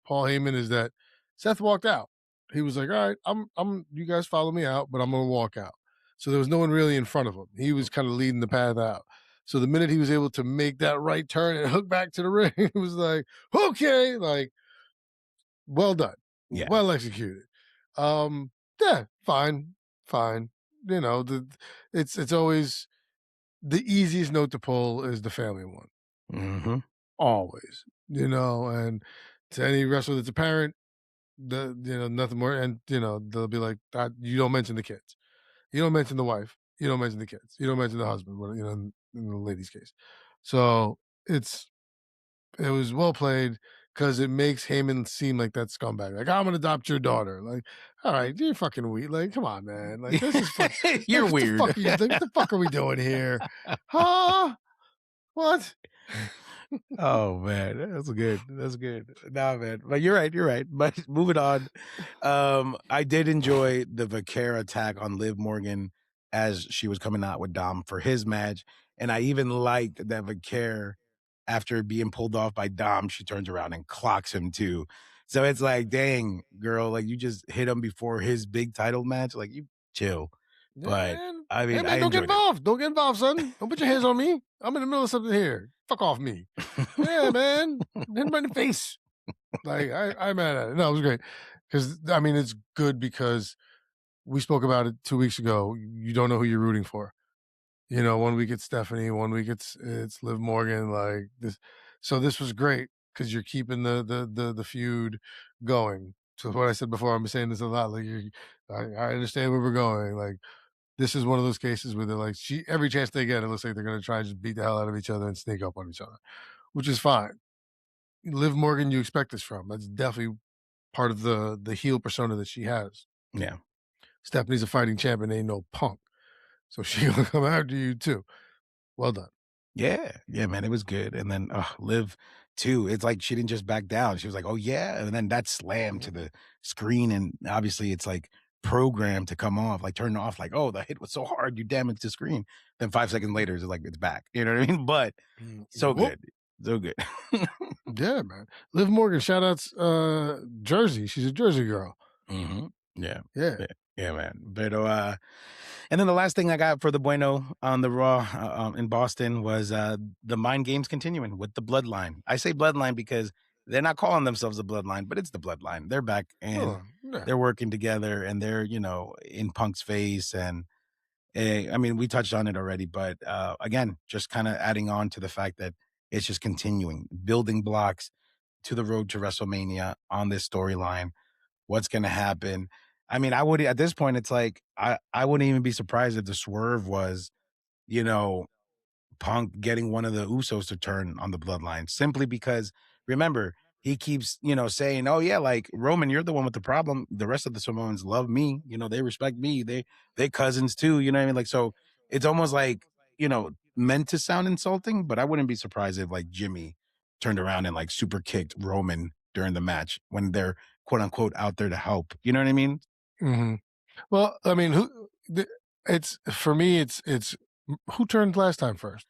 Paul Heyman is that Seth walked out. He was like, "All right, I'm you guys follow me out, but I'm gonna walk out." So there was no one really in front of him. He was kind of leading the path out. So the minute he was able to make that right turn and hook back to the ring, it was like, okay, like, well done. Yeah. Well executed. Yeah, fine, fine. It's always the easiest note to pull is the family one. Mm-hmm. Always. And to any wrestler that's a parent, nothing more. And they'll be like, you don't mention the kids, you don't mention the wife, you don't mention the kids, you don't mention the husband, in the lady's case. So it was well played, because it makes Heyman seem like that scumbag. Like, I'm gonna adopt your daughter. Like, all right, you're fucking weird. Like, come on, man. Like, this is fun. You're Like, weird. What the fuck are we doing here? Huh? What? Oh man, that's good. That's good. Nah, man. But you're right. You're right. But moving on. I did enjoy the Vaquera attack on Liv Morgan as she was coming out with Dom for his match. And I even liked that Vaquera, after being pulled off by Dom, she turns around and clocks him too. So it's like, dang, girl, like you just hit him before his big title match. Like, you chill. Yeah, But man. I mean, Hey, man, I don't get enjoyed it. involved. Don't get involved, son. Don't put your hands on me. I'm in the middle of something here. Fuck off me. Yeah, man. Hit him in the face. Like, I'm mad at it. No, it was great. Because, I mean, it's good because we spoke about it 2 weeks ago. You don't know who you're rooting for. 1 week it's Stephanie, 1 week it's Liv Morgan, like this. So this was great because you're keeping the feud going. So what I said before, I'm saying this a lot. Like, I understand where we're going. Like, this is one of those cases where they're like, every chance they get, it looks like they're going to try and just beat the hell out of each other and sneak up on each other, which is fine. Liv Morgan, you expect this from. That's definitely part of the heel persona that she has. Yeah. Stephanie's a fighting champion, ain't no punk. So she gonna come after you too. Well done. Yeah, yeah, man, it was good. And then Liv too. It's like she didn't just back down. She was like, "Oh yeah," and then that slam to the screen, and obviously it's like programmed to come off, like turn off, like, "Oh, the hit was so hard, you damaged the screen." Then 5 seconds later, it's like it's back. You know what I mean? But so Whoop. good, so good. Yeah, man. Liv Morgan, shout outs Jersey. She's a Jersey girl. Yeah, Yeah. yeah, man. But and then the last thing I got for the Bueno on the Raw in Boston was the mind games continuing with the Bloodline. I say Bloodline because they're not calling themselves the Bloodline, but it's the Bloodline. They're back and they're working together, and they're in Punk's face. And I mean, we touched on it already, but again, just kind of adding on to the fact that it's just continuing building blocks to the road to WrestleMania on this storyline. What's going to happen? I mean, I would at this point, it's like I wouldn't even be surprised if the swerve was, you know, Punk getting one of the Usos to turn on the Bloodline, simply because remember, he keeps, saying, "Oh yeah, like Roman, you're the one with the problem. The rest of the Samoans love me. They respect me. They cousins too. You know what I mean? Like, so it's almost like, meant to sound insulting, but I wouldn't be surprised if like Jimmy turned around and like super kicked Roman during the match when they're quote unquote out there to help. You know what I mean? Mm-hmm. Well, I mean, It's for me. It's who turned last time first?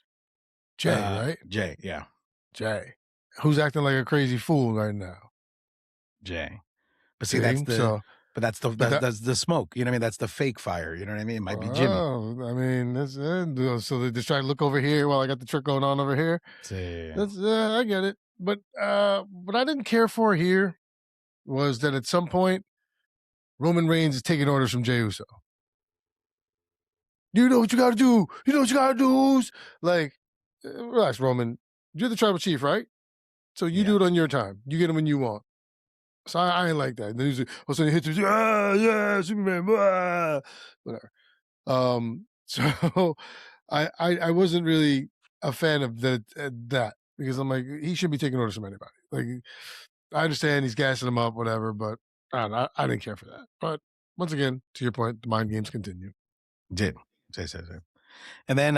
Jay, right? Jay, yeah. Jay. Who's acting like a crazy fool right now? Jay. But see, that's the smoke. You know what I mean? That's the fake fire. You know what I mean? It might be Jimmy. I mean, so they just try to look over here while I got the trick going on over here. I get it. But what I didn't care for here was that at some point, Roman Reigns is taking orders from Jey Uso. You know what you got to do. You know what you got to do. Like, relax, Roman. You're the tribal chief, right? So you do it on your time. You get him when you want. So I ain't like that. And then he's like, all of a sudden he hits me, yeah, Superman, whatever. So I wasn't really a fan of that because I'm like, he shouldn't be taking orders from anybody. Like, I understand he's gassing him up, whatever, but I didn't care for that. But once again, to your point, the mind games continue. Did. Say. And then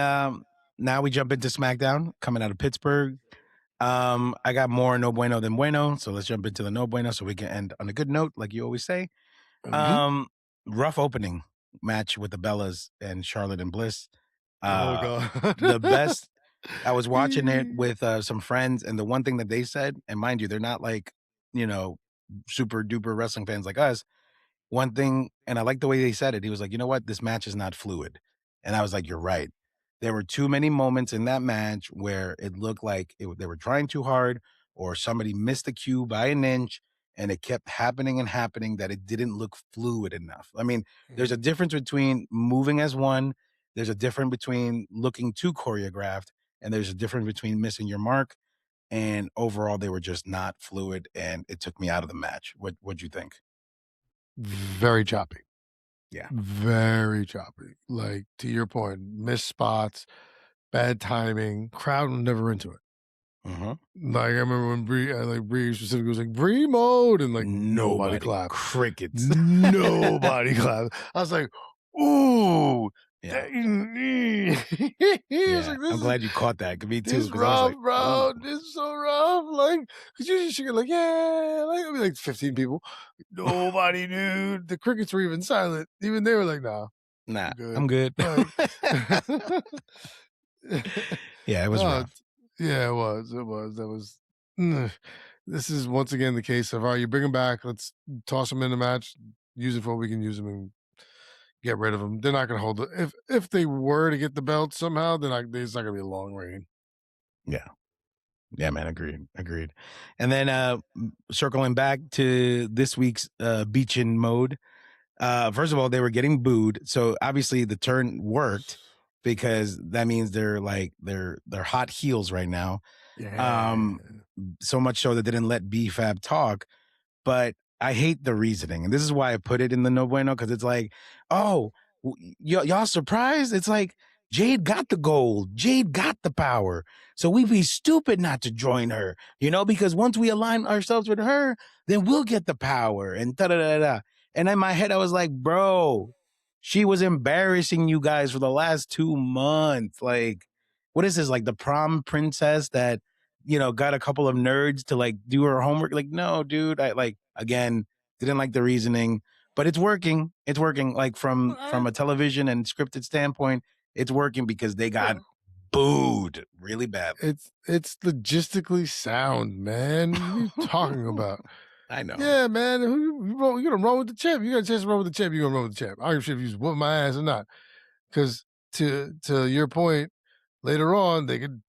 now we jump into SmackDown coming out of Pittsburgh. I got more no bueno than bueno, so let's jump into the no bueno so we can end on a good note, like you always say. Rough opening match with the Bellas and Charlotte and Bliss. God. The best. I was watching it with some friends, and the one thing that they said, and mind you, they're not like, super duper wrestling fans like us. One thing, and I like the way they said it, he was like, you know what? This match is not fluid. And I was like, you're right. There were too many moments in that match where it looked like they were trying too hard or somebody missed the cue by an inch and it kept happening and happening that it didn't look fluid enough. I mean, there's a difference between moving as one. There's a difference between looking too choreographed, and there's a difference between missing your mark. And overall, they were just not fluid, and it took me out of the match. What'd you think? Very choppy. Yeah. Very choppy. Like, to your point, missed spots, bad timing, crowd was never into it. Like, I remember when Brie specifically was like, Brie mode, and like nobody clapped. Crickets. Nobody clapped. I was like, ooh. Yeah. Like, I'm glad you caught that. Me too. This rough, bro. This is so rough. Like, because usually she get like, yeah, like, it'd be like 15 people. Nobody knew. The crickets were even silent. Even they were like, nah. I'm good. Like, yeah, it was rough. Yeah, it was. That was. This is once again the case of, all right, you bring them back. Let's toss them in the match. Use it for what we can use them and get rid of them. They're not going to hold it. If they were to get the belt somehow, then it's not going to be a long reign. Yeah. Yeah, man. Agreed. And then circling back to this week's Beachin mode. First of all, they were getting booed. So obviously the turn worked because that means they're hot heels right now. Yeah. So much so that they didn't let B-Fab talk. But I hate the reasoning. And this is why I put it in the no bueno, because it's like, oh, y'all surprised? It's like, Jade got the gold. Jade got the power. So we'd be stupid not to join her, because once we align ourselves with her, then we'll get the power and da-da-da-da. And in my head, I was like, bro, she was embarrassing you guys for the last 2 months. Like, what is this? Like the prom princess that, got a couple of nerds to like do her homework. Like, no, dude, again, didn't like the reasoning, but it's working. It's working like from a television and scripted standpoint. It's working because they got booed really bad. It's logistically sound, man. What are you talking about? I know. Yeah, man. You're gonna run with the champ. You got a chance to run with the champ. You're gonna run with the champ. I don't give a shit if you just whoop my ass or not. Because to your point, later on they could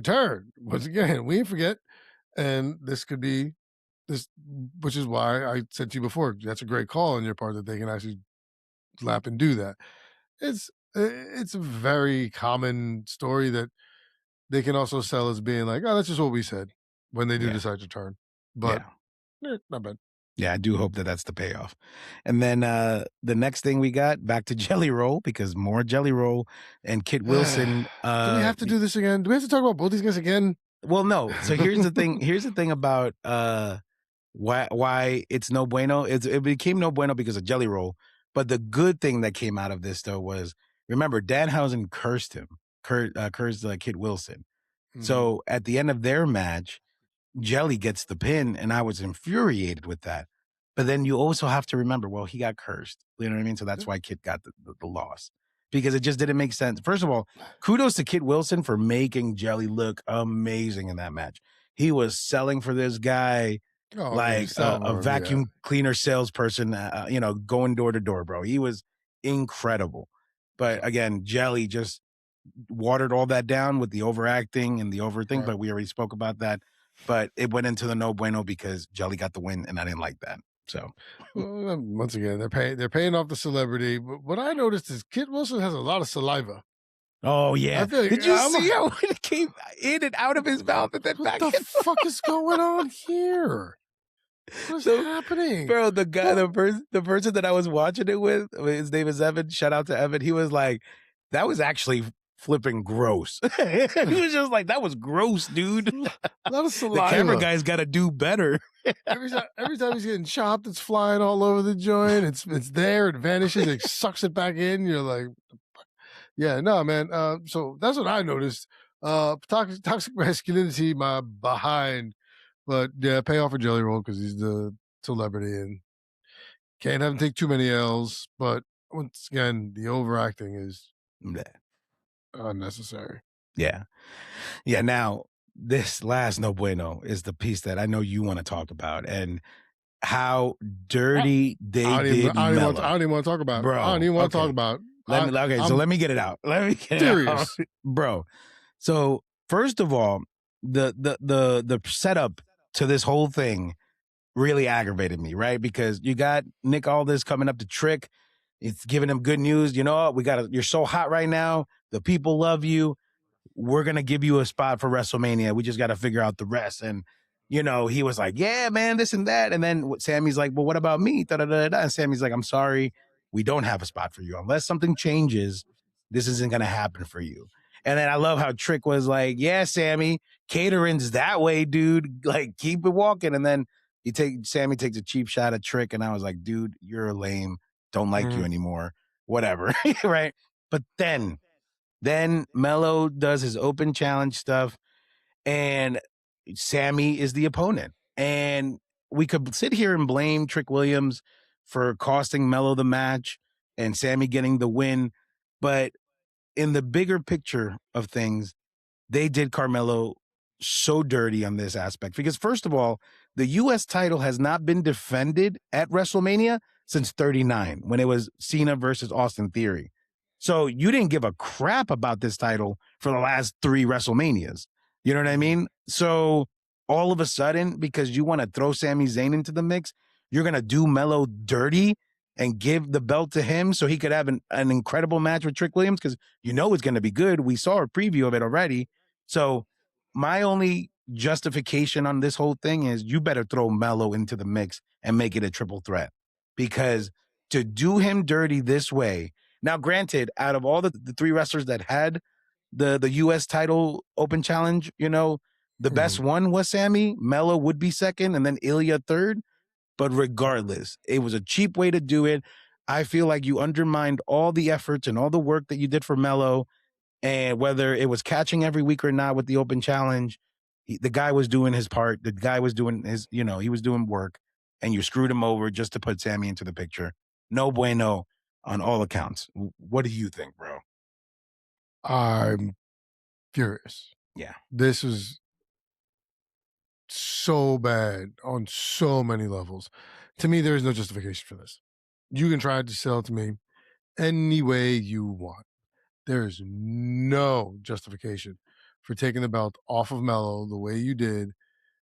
turn. Once again, we ain't forget. And this could be this, which is why I said to you before, that's a great call on your part that they can actually lap and do that. It's a very common story that they can also sell as being like, oh, that's just what we said when they do decide to turn. But not bad. Yeah, I do hope that that's the payoff. And then the next thing we got, back to Jelly Roll, because more Jelly Roll and Kit Wilson. Do we have to do this again? Do we have to talk about both these guys again? Well, no. So here's the thing. Here's the thing about why it's no bueno. It became no bueno because of Jelly Roll. But the good thing that came out of this, though, was, remember, Danhausen cursed him, cursed Kit Wilson. So at the end of their match, Jelly gets the pin, and I was infuriated with that. But then you also have to remember, well, he got cursed. You know what I mean? So that's why Kit got the loss. because it just didn't make sense. First of all, kudos to Kit Wilson for making Jelly look amazing in that match. He was selling for this guy like a vacuum cleaner salesperson, going door to door, bro. He was incredible. But again, Jelly just watered all that down with the overacting and the overthing, right. But we already spoke about that. But it went into the no bueno because Jelly got the win, and I didn't like that. So once again, they're paying off the celebrity. But what I noticed is Kit Wilson has a lot of saliva. Oh yeah! Did you see how it came in and out of his mouth and then back? What the fuck is going on here? What's happening, bro? The guy, the person that I was watching it with, his name is Evan. Shout out to Evan. He was like, "That was actually flipping gross." He was just like, "That was gross, dude." A lot of saliva. The camera guy's got to do better. every time he's getting chopped, it's flying all over the joint. It's there, it vanishes, it sucks it back in. You're like, yeah, no, man. So that's what I noticed. Toxic masculinity, my behind. But yeah, pay off for Jelly Roll because he's the celebrity and can't have him take too many L's. But once again, the overacting is unnecessary. Yeah. Now, this last no bueno is the piece that I know you want to talk about and how dirty they did Melo. I don't even want to talk about it. Bro, I don't even want to talk about it. So let me get it out. Serious. Bro. So first of all, the setup to this whole thing really aggravated me, right? Because you got Nick Aldis coming up to Trick. It's giving him good news. You know, you're so hot right now. The people love you. We're going to give you a spot for WrestleMania. We just got to figure out the rest. And, he was like, yeah, man, this and that. And then Sammy's like, well, what about me? Da-da-da-da. And Sammy's like, I'm sorry. We don't have a spot for you. Unless something changes, this isn't going to happen for you. And then I love how Trick was like, yeah, Sammy, catering's that way, dude. Like, keep it walking. And then Sammy takes a cheap shot at Trick. And I was like, dude, you're lame. Don't like you anymore. Whatever. Right. But then Melo does his open challenge stuff and Sammy is the opponent. And we could sit here and blame Trick Williams for costing Melo the match and Sammy getting the win. But in the bigger picture of things, they did Carmelo so dirty on this aspect. Because first of all, the U.S. title has not been defended at WrestleMania since 39, when it was Cena versus Austin Theory. So you didn't give a crap about this title for the last 3 WrestleManias. You know what I mean? So all of a sudden, because you want to throw Sami Zayn into the mix, you're going to do Melo dirty and give the belt to him so he could have an incredible match with Trick Williams, because it's going to be good. We saw a preview of it already. So my only justification on this whole thing is you better throw Melo into the mix and make it a triple threat, because to do him dirty this way. Now, granted, out of all the 3 wrestlers that had the U.S. title open challenge, the best one was Sammy. Melo would be second, and then Ilya third. But regardless, it was a cheap way to do it. I feel like you undermined all the efforts and all the work that you did for Melo. And whether it was catching every week or not with the open challenge, the guy was doing his part. The guy was doing his, he was doing work. And you screwed him over just to put Sammy into the picture. No bueno on all accounts. What do you think, bro? I'm furious. Yeah. This was so bad on so many levels. To me, there is no justification for this. You can try to sell it to me any way you want. There is no justification for taking the belt off of Melo the way you did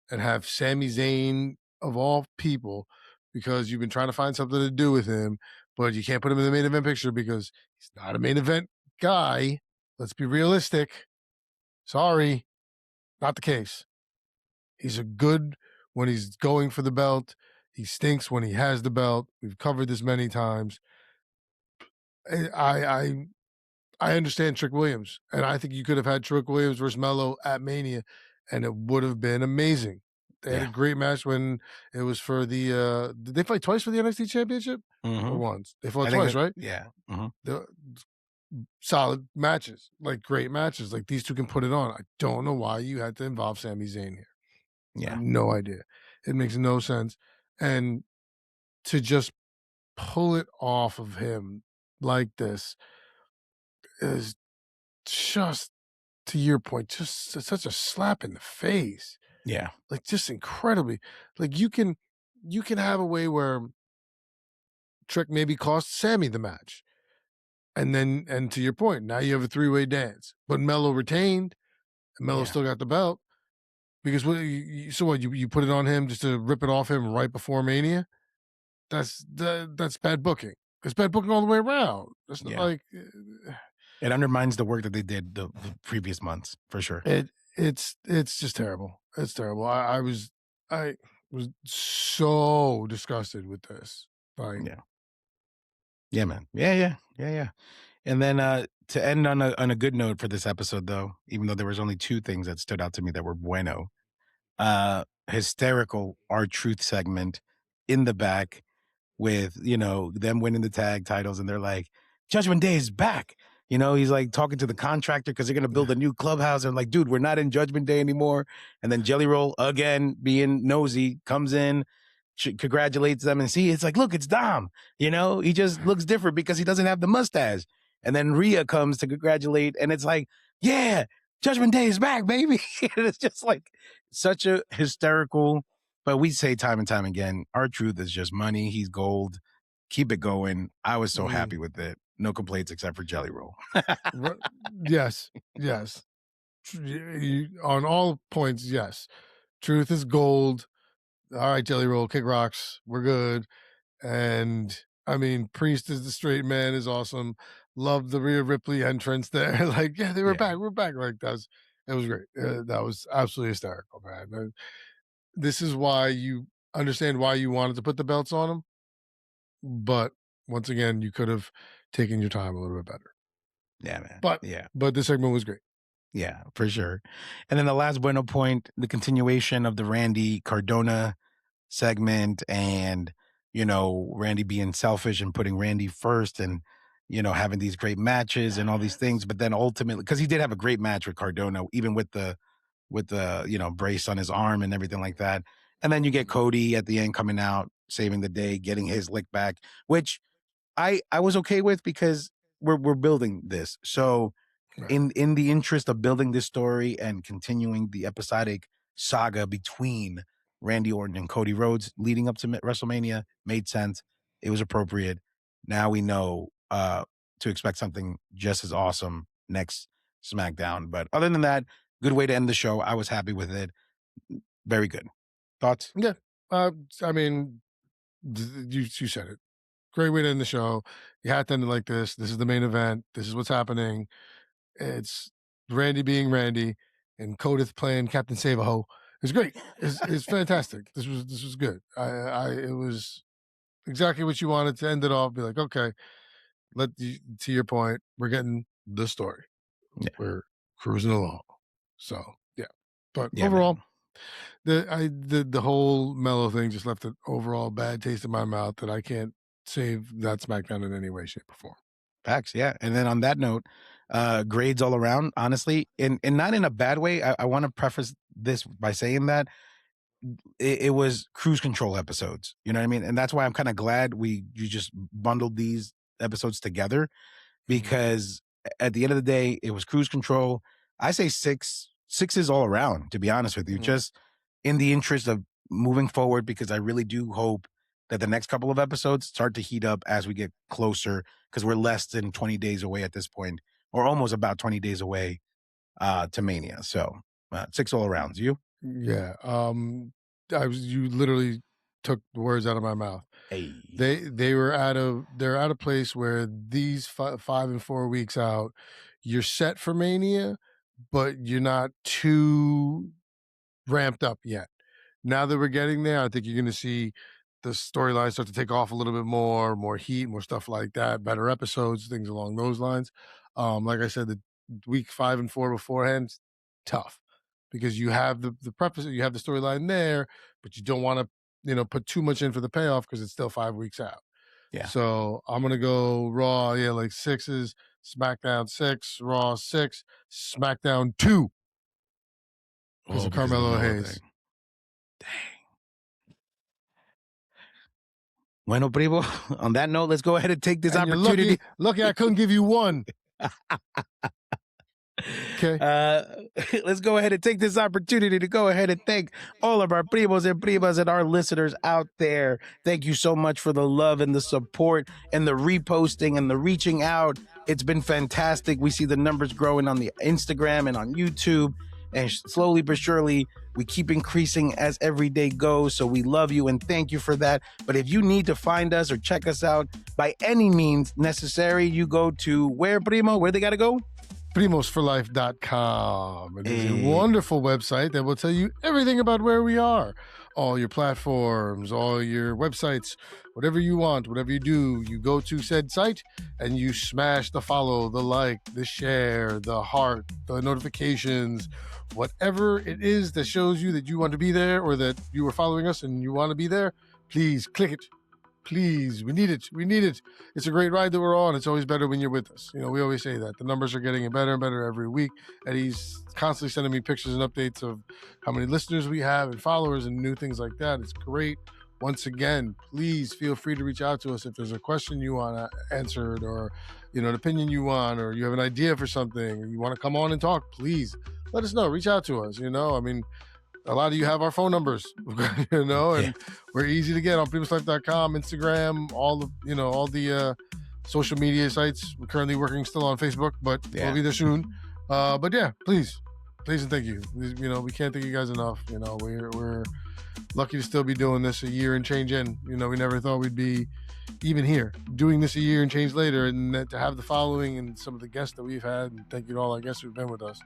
and have Sami Zayn, of all people, because you've been trying to find something to do with him, but you can't put him in the main event picture because he's not a main event guy. Let's be realistic. Sorry, not the case. He's a good when he's going for the belt. He stinks when he has the belt. We've covered this many times. I understand Trick Williams, and I think you could have had Trick Williams versus Melo at Mania, and it would have been amazing. They had a great match when it was for the did they fight twice for the NXT Championship? Or once? They fought twice, right? Yeah. The solid matches, like great matches. Like these two can put it on. I don't know why you had to involve Sami Zayn here. Yeah. I have no idea. It makes no sense. And to just pull it off of him like this, is just, to your point, just such a slap in the face. Yeah. Like, just incredibly. Like, you can have a way where Trick maybe cost Sammy the match. And to your point, now you have a three-way dance. But Melo retained, and Melo still got the belt. Because you put it on him just to rip it off him right before Mania? That's bad booking. It's bad booking all the way around. It's not like it undermines the work that they did the previous months for sure. It's just terrible. It's terrible. I was so disgusted with this. Like, yeah, man. Yeah. And then to end on a good note for this episode, though, even though there was only two things that stood out to me that were bueno, hysterical R-Truth segment in the back with, them winning the tag titles, and they're like, Judgment Day is back. He's like talking to the contractor because they're going to build a new clubhouse. And like, dude, we're not in Judgment Day anymore. And then Jelly Roll, again, being nosy, comes in, congratulates them, and see, it's like, look, it's Dom. He just looks different because he doesn't have the mustache. And then Rhea comes to congratulate, and it's like, yeah, Judgment Day is back, baby. And it's just like such a hysterical, but we say time and time again, R-Truth is just money. He's gold. Keep it going. I was so happy with it. No complaints except for Jelly Roll. Yes. On all points, yes. Truth is gold. All right, Jelly Roll, kick rocks. We're good. And I mean, Priest is the straight man is awesome. Love the Rhea Ripley entrance there. Like, yeah, they were back. We're back. Like, it was great. That was absolutely hysterical, man. This is why you understand why you wanted to put the belts on them. But once again, you could have taken your time a little bit better. Yeah, man. But this segment was great. Yeah, for sure. And then the last bueno point, the continuation of the Randy Cardona segment, and Randy being selfish and putting Randy first, and having these great matches and all these things. But then ultimately, because he did have a great match with Cardona, even with the brace on his arm and everything like that. And then you get Cody at the end coming out, saving the day, getting his lick back, which I was okay with because we're building this. So in the interest of building this story and continuing the episodic saga between Randy Orton and Cody Rhodes leading up to WrestleMania made sense. It was appropriate. Now we know to expect something just as awesome next SmackDown. But other than that, good way to end the show. I was happy with it. Very good. Thoughts? Yeah. I mean, you said it. Great way to end the show. You had to end it like this. This is the main event. This is what's happening. It's Randy being Randy and Codith playing Captain Save-A-Ho. It's great. It's fantastic. This was good. It was exactly what you wanted to end it off. Be like, okay, to your point, we're getting the story. Yeah. We're cruising along. So yeah. But overall, the whole Melo thing just left an overall bad taste in my mouth that I can't save that SmackDown in any way, shape, or form. Facts, yeah. And then on that note, grades all around, honestly, and not in a bad way. I want to preface this by saying that it was cruise control episodes. You know what I mean? And that's why I'm kind of glad you just bundled these episodes together, because at the end of the day, it was cruise control. I say six is all around, to be honest with you, just in the interest of moving forward, because I really do hope that the next couple of episodes start to heat up as we get closer, because we're less than 20 days away at this point, or almost about 20 days away to Mania. So 6 all arounds. You? Yeah. You literally took the words out of my mouth. Hey. They're at a place where these 5 and 4 weeks out, you're set for Mania, but you're not too ramped up yet. Now that we're getting there, I think you're going to see the storyline start to take off a little bit more heat, more stuff like that, better episodes, things along those lines. Like I said, the week 5 and 4 beforehand, tough, because you have the preface, you have the storyline there, but you don't want to, put too much in for the payoff because it's still 5 weeks out. Yeah. So I'm going to go Raw, like 6s, SmackDown 6, Raw 6, SmackDown 2. Because of Carmelo Hayes. Dang. Bueno, primo, on that note, let's go ahead and take this opportunity. Lucky I couldn't give you one. Okay. Let's go ahead and take this opportunity to go ahead and thank all of our primos and primas and our listeners out there. Thank you so much for the love and the support and the reposting and the reaching out. It's been fantastic. We see the numbers growing on the Instagram and on YouTube, and slowly but surely we keep increasing as every day goes. So we love you and thank you for that. But if you need to find us or check us out by any means necessary, you go to where, Primo? Where they got to go? primosforlife.com. It is a wonderful website that will tell you everything about where we are. All your platforms, all your websites, whatever you want, whatever you do, you go to said site and you smash the follow, the like, the share, the heart, the notifications, whatever it is that shows you that you want to be there or that you are following us and you want to be there, please click it. Please, we need it. We need it. It's a great ride that we're on. It's always better when you're with us. You know, we always say that. The numbers are getting better and better every week. Eddie's constantly sending me pictures and updates of how many listeners we have and followers and new things like that. It's great. Once again, please feel free to reach out to us if there's a question you want answered or, you know, an opinion you want, or you have an idea for something, or you want to come on and talk, please let us know. Reach out to us. You know, I mean, a lot of you have our phone numbers, you know, and we're easy to get on primoslife.com, Instagram, all the social media sites. We're currently working still on Facebook, but we'll be there soon. But yeah, please and thank you. You know, we can't thank you guys enough. You know, we're lucky to still be doing this a year and change in. You know, we never thought we'd be even here doing this a year and change later, and that to have the following and some of the guests that we've had. And thank you to all our guests who've been with us.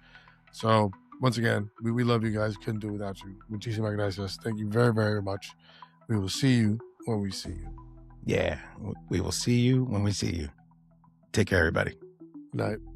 So once again, we love you guys. Couldn't do it without you. Muchísimas gracias. Thank you very, very much. We will see you when we see you. Yeah, we will see you when we see you. Take care, everybody. Good night.